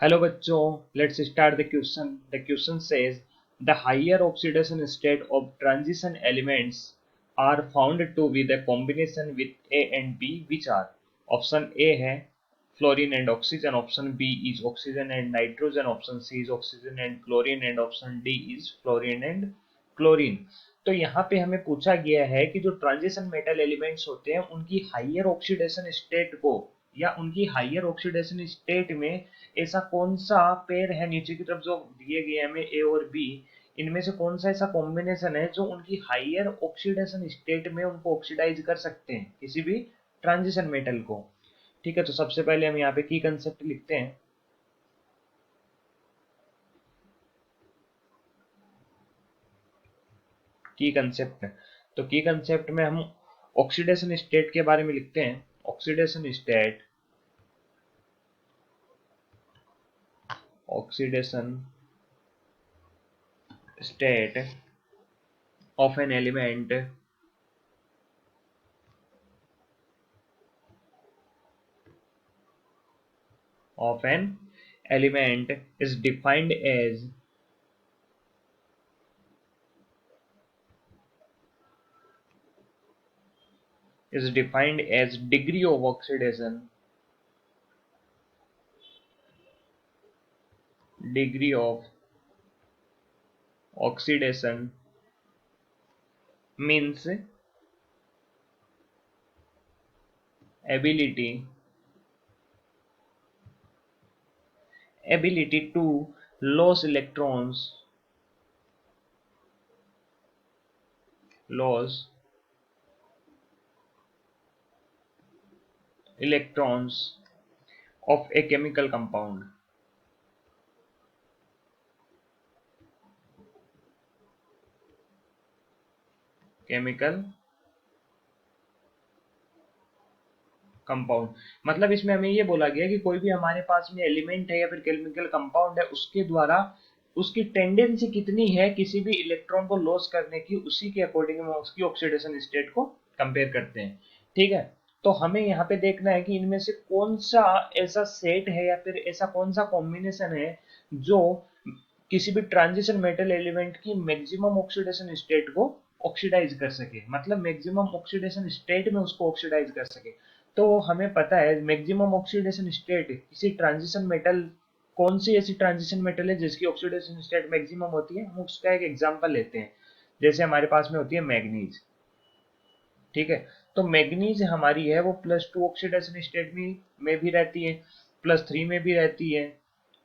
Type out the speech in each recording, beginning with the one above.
Hello बच्चों, let's start the question. The question says the higher oxidation state of transition elements are found to be the combination with A and B, which are option A है fluorine and oxygen, option B is oxygen and nitrogen, option C is oxygen and chlorine and option D is fluorine and chlorine. तो यहाँ पे हमें पूछा गया है कि जो ट्रांजिशन मेटल एलिमेंट्स होते हैं उनकी हाइयर ऑक्सीडेशन स्टेट को या उनकी हाइयर ऑक्सीडेशन स्टेट में ऐसा कौन सा पेयर है नीचे की तरफ जो दिए गए हमें ए और बी, इनमें से कौन सा ऐसा कॉम्बिनेशन है जो उनकी हाइयर ऑक्सीडेशन स्टेट में उनको ऑक्सीडाइज कर सकते हैं किसी भी ट्रांजिशन मेटल को। ठीक है, तो सबसे पहले हम यहाँ पे की कंसेप्ट लिखते हैं। की कंसेप्ट, तो की कंसेप्ट में हम ऑक्सीडेशन स्टेट के बारे में लिखते हैं। Oxidation state, oxidation state of an element is defined as degree of oxidation, degree of oxidation means ability to lose electrons, of a chemical compound, मतलब इसमें हमें ये बोला गया कि कोई भी हमारे पास में एलिमेंट है या फिर केमिकल कंपाउंड है उसके द्वारा उसकी टेंडेंसी कितनी है किसी भी इलेक्ट्रॉन को लॉस करने की, उसी के अकॉर्डिंग हम उसकी ऑक्सीडेशन स्टेट को कंपेयर करते हैं। ठीक है, तो हमें यहाँ पे देखना है कि इनमें से कौन सा ऐसा सेट है या फिर ऐसा कौन सा कॉम्बिनेशन है जो किसी भी ट्रांजिशन मेटल एलिमेंट की मैक्सिमम ऑक्सीडेशन स्टेट को ऑक्सीडाइज कर सके, मतलब मैक्सिमम ऑक्सीडेशन स्टेट में उसको ऑक्सीडाइज कर सके। तो हमें पता है मैक्सिमम ऑक्सीडेशन स्टेट किसी ट्रांजिशन मेटल, कौन सी ऐसी ट्रांजिशन मेटल है जिसकी ऑक्सीडेशन स्टेट मैक्सिमम होती है, हम उसका एक एग्जांपल लेते हैं। जैसे हमारे पास में होती है मैग्नीज। ठीक है, तो मैग्नीज हमारी है वो +2 ऑक्सीडेशन स्टेट में भी रहती है, +3 में भी रहती है,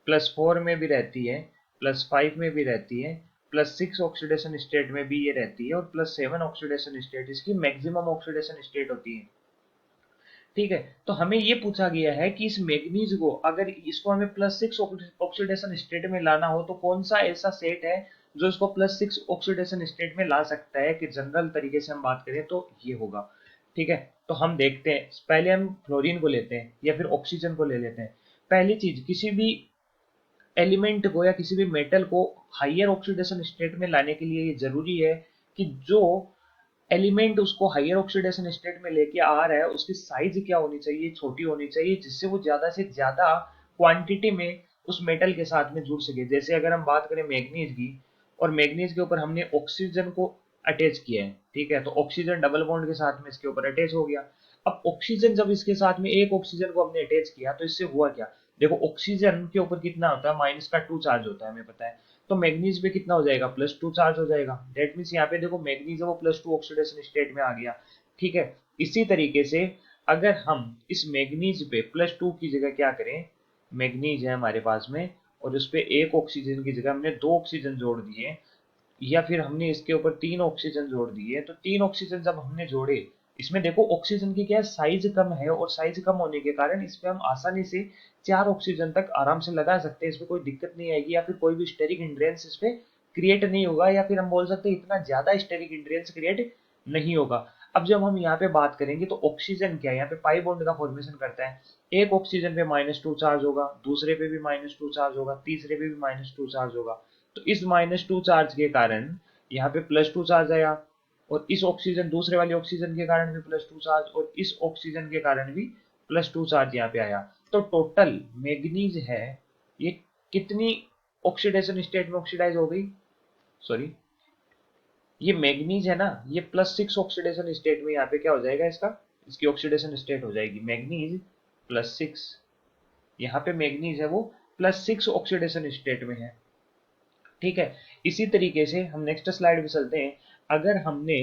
+4 में भी रहती है, +5 में भी रहती है, +6 ऑक्सीडेशन स्टेट में भी ये रहती है और +7 ऑक्सीडेशन स्टेट इसकी मैक्सिमम ऑक्सीडेशन स्टेट होती है। ठीक है, तो हमें ये पूछा गया है कि इस मैग्नीज को अगर इसको हमें +6 ऑक्सीडेशन स्टेट में लाना हो तो कौन सा ऐसा सेट है जो इसको +6 ऑक्सीडेशन स्टेट में ला सकता है, कि जनरल तरीके से हम बात करें तो ये होगा। ठीक है, तो हम देखते हैं, पहले हम फ्लोरीन को लेते हैं या फिर ऑक्सीजन को ले लेते हैं। पहली चीज, किसी भी एलिमेंट को या किसी भी मेटल को हाइयर ऑक्सीडेशन स्टेट में लाने के लिए ये जरूरी है कि जो एलिमेंट उसको हाइयर ऑक्सीडेशन स्टेट में लेके आ रहा है उसकी साइज क्या होनी चाहिए, छोटी होनी चाहिए, जिससे वो ज्यादा से ज्यादा क्वांटिटी में उस मेटल के साथ में जुड़ सके। जैसे अगर हम बात करें मैग्नीज की, और मैग्नीज के ऊपर हमने ऑक्सीजन को अटैच किया है, ठीक है, तो ऑक्सीजन डबल बॉन्ड के साथ में इसके ऊपर अटैच हो गया। अब ऑक्सीजन जब इसके साथ में एक ऑक्सीजन को हमने अटैच किया तो इससे हुआ क्या, देखो ऑक्सीजन के ऊपर कितना होता है, -2 चार्ज होता है, हमें पता है। तो मैग्नीज पे कितना हो जाएगा, +2 चार्ज हो जाएगा। डेट मीन्स यहाँ पे देखो मैग्नीज है वो +2 ऑक्सीडेशन स्टेट में आ गया। ठीक है, इसी तरीके से अगर हम इस मैग्नीज पे +2 की जगह क्या करें, मैग्नीज है हमारे पास में और उस पे एक ऑक्सीजन की जगह हमने 2 ऑक्सीजन जोड़ दिए, या फिर हमने इसके ऊपर 3 ऑक्सीजन जोड़ दिए, तो 3 ऑक्सीजन जब हमने जोड़े, इसमें देखो ऑक्सीजन की क्या है, साइज कम है, और साइज कम होने के कारण इस पे हम आसानी से 4 ऑक्सीजन तक आराम से लगा सकते हैं, इसमें कोई दिक्कत नहीं आएगी, या फिर कोई भी स्टेरिक हिंड्रेंस इस पे क्रिएट नहीं होगा, या फिर हम बोल सकते हैं इतना ज्यादा स्टेरिक हिंड्रेंस क्रिएट नहीं होगा। अब जब हम यहाँ पे बात करेंगे तो ऑक्सीजन क्या है, यहाँ पे पाई बॉन्ड का फॉर्मेशन करता है। एक ऑक्सीजन पे -2 चार्ज होगा, दूसरे पे भी -2 चार्ज होगा, तीसरे पे भी -2 चार्ज होगा। तो इस -2 चार्ज के कारण यहाँ पे +2 चार्ज आया, और इस ऑक्सीजन दूसरे वाले ऑक्सीजन के कारण भी +2 चार्ज, और इस ऑक्सीजन के कारण भी +2 चार्ज यहाँ पे आया। तो टोटल मैग्नीज है ये कितनी ऑक्सीडेशन स्टेट में ऑक्सीडाइज हो गई, सॉरी ये मैग्नीज है ना, ये +6 ऑक्सीडेशन स्टेट में यहाँ पे क्या हो जाएगा इसका, इसकी ऑक्सीडेशन स्टेट हो जाएगी मैग्नीज +6, यहाँ पे मैग्नीज है वो +6 ऑक्सीडेशन स्टेट में है। ठीक है, इसी तरीके से हम नेक्स्ट स्लाइड पे चलते हैं। अगर हमने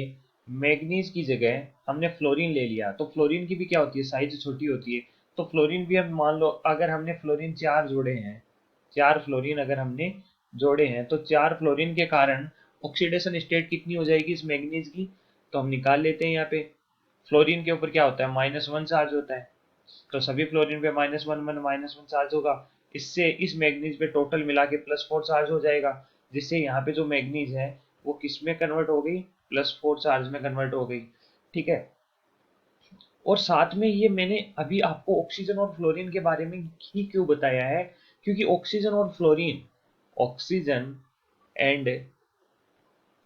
मैग्नीज की जगह हमने फ्लोरीन ले लिया, तो फ्लोरीन की भी क्या होती है, साइज छोटी होती है। तो फ्लोरीन भी हम मान लो अगर हमने फ्लोरीन 4 जोड़े हैं, 4 फ्लोरीन अगर हमने जोड़े हैं, तो 4 फ्लोरीन के कारण ऑक्सीडेशन स्टेट कितनी हो जाएगी इस मैग्नीज की, तो हम निकाल लेते हैं। यहाँ पे फ्लोरीन के ऊपर क्या होता है, -1 चार्ज होता है, तो सभी फ्लोरीन पे -1 चार्ज होगा। इससे इस मैग्नीज पे टोटल मिला के +4 चार्ज हो जाएगा, जिससे यहाँ पे जो मैग्नीज है वो किस में कन्वर्ट हो गई, +4 चार्ज में कन्वर्ट हो गई। ठीक है, और साथ में ये मैंने अभी आपको ऑक्सीजन और फ्लोरीन के बारे में ही क्यों बताया है, क्योंकि ऑक्सीजन और फ्लोरीन, ऑक्सीजन एंड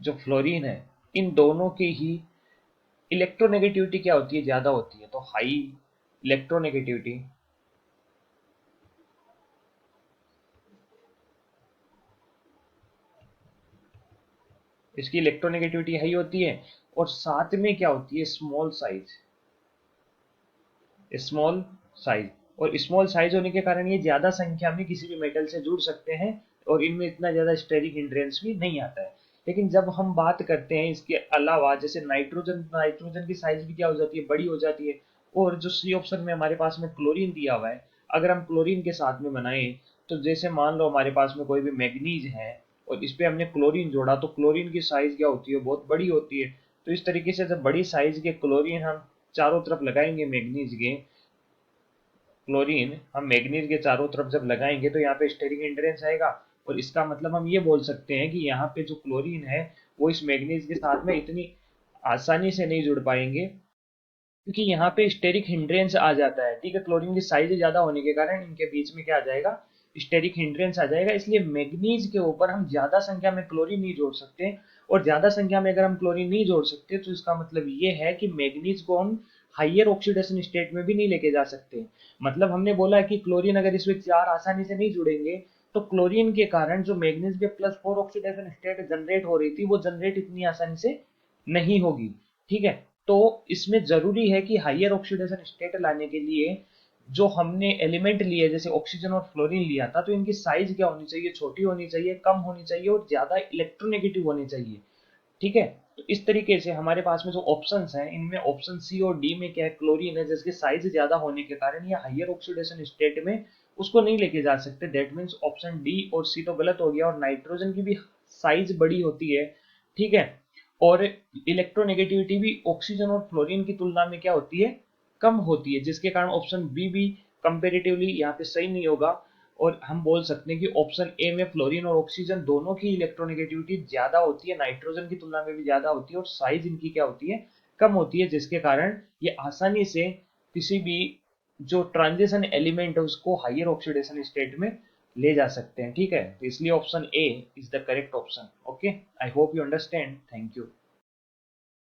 जो फ्लोरीन है, इन दोनों की ही इलेक्ट्रोनेगेटिविटी क्या होती है, ज्यादा होती है। तो हाई इलेक्ट्रोनेगेटिविटी, इसकी इलेक्ट्रोनेगेटिविटी हाई होती है, और साथ में क्या होती है, स्मॉल साइज, स्मॉल साइज, और स्मॉल साइज होने के कारण ये ज्यादा संख्या में किसी भी मेटल से जुड़ सकते हैं, और इनमें इतना ज्यादा स्टेरिक हिंड्रेंस भी नहीं आता है। लेकिन जब हम बात करते हैं इसके अलावा, जैसे नाइट्रोजन, नाइट्रोजन की साइज भी क्या हो जाती है, बड़ी हो जाती है। और जो सी ऑप्शन में हमारे पास में क्लोरीन दिया हुआ है, अगर हम क्लोरीन के साथ में बनाएं, तो जैसे मान लो हमारे पास में कोई भी मैग्नीज है और इस पे हमने क्लोरीन जोड़ा, तो क्लोरीन की साइज क्या होती है, बहुत बड़ी होती है। तो इस तरीके से जब बड़ी साइज के क्लोरीन हम चारों तरफ लगाएंगे, मैग्नीज के क्लोरीन हम मैग्नीज के चारों तरफ जब लगाएंगे, तो यहाँ पे स्टेरिक हिंड्रेंस आएगा। और इसका मतलब हम ये बोल सकते हैं कि यहाँ पे जो क्लोरीन है वो इस मैग्नीज के साथ में इतनी आसानी से नहीं जुड़ पाएंगे, क्योंकि यहाँ पे स्टेरिक हिंड्रेंस आ जाता है। ठीक है, क्लोरीन की साइज ज्यादा होने के कारण इनके बीच में क्या आ जाएगा, स्टेरिक हिंड्रेंस आ जाएगा। इसलिए मैग्नीज के ऊपर हम ज्यादा संख्या में क्लोरीन नहीं जोड़ सकते, और ज्यादा संख्या में अगर हम क्लोरीन नहीं जोड़ सकते, तो इसका मतलब ये है कि मैग्नीज को हम हाइयर ऑक्सीडेशन स्टेट में भी नहीं लेके जा सकते। मतलब हमने बोला कि क्लोरीन अगर इसमें 4 आसानी से नहीं जुड़ेंगे, तो क्लोरीन के कारण जो मैग्नीज पे +4 ऑक्सीडेशन स्टेट जनरेट हो रही थी, वो जनरेट इतनी आसानी से नहीं होगी। ठीक है, तो इसमें जरूरी है कि हाइयर ऑक्सीडेशन स्टेट लाने के लिए जो हमने एलिमेंट लिए, जैसे ऑक्सीजन और फ्लोरीन लिया था, तो इनकी साइज क्या होनी चाहिए, छोटी होनी चाहिए, कम होनी चाहिए, और ज्यादा इलेक्ट्रोनेगेटिव होनी चाहिए। ठीक है, तो इस तरीके से हमारे पास में जो ऑप्शंस हैं, इनमें ऑप्शन सी और डी में क्या है, क्लोरीन है, जिसकी साइज ज्यादा होने के कारण या हाइयर ऑक्सीडेशन स्टेट में उसको नहीं लेके जा सकते। दैट मीन्स ऑप्शन डी और सी तो गलत हो गया। और नाइट्रोजन की भी साइज बड़ी होती है, ठीक है, और इलेक्ट्रोनेगेटिविटी भी ऑक्सीजन और फ्लोरीन की तुलना में क्या होती है, कम होती है, जिसके कारण ऑप्शन बी भी कंपेरेटिवली यहाँ पे सही नहीं होगा। और हम बोल सकते हैं कि ऑप्शन ए में फ्लोरीन और ऑक्सीजन दोनों की इलेक्ट्रोनेगेटिविटी ज्यादा होती है, नाइट्रोजन की तुलना में भी ज्यादा होती है, और साइज इनकी क्या होती है, कम होती है, जिसके कारण ये आसानी से किसी भी जो ट्रांजिशन एलिमेंट है उसको हाइयर ऑक्सीडेशन स्टेट में ले जा सकते हैं। ठीक है, तो इसलिए option A is the correct option. Okay, I hope you understand, thank you.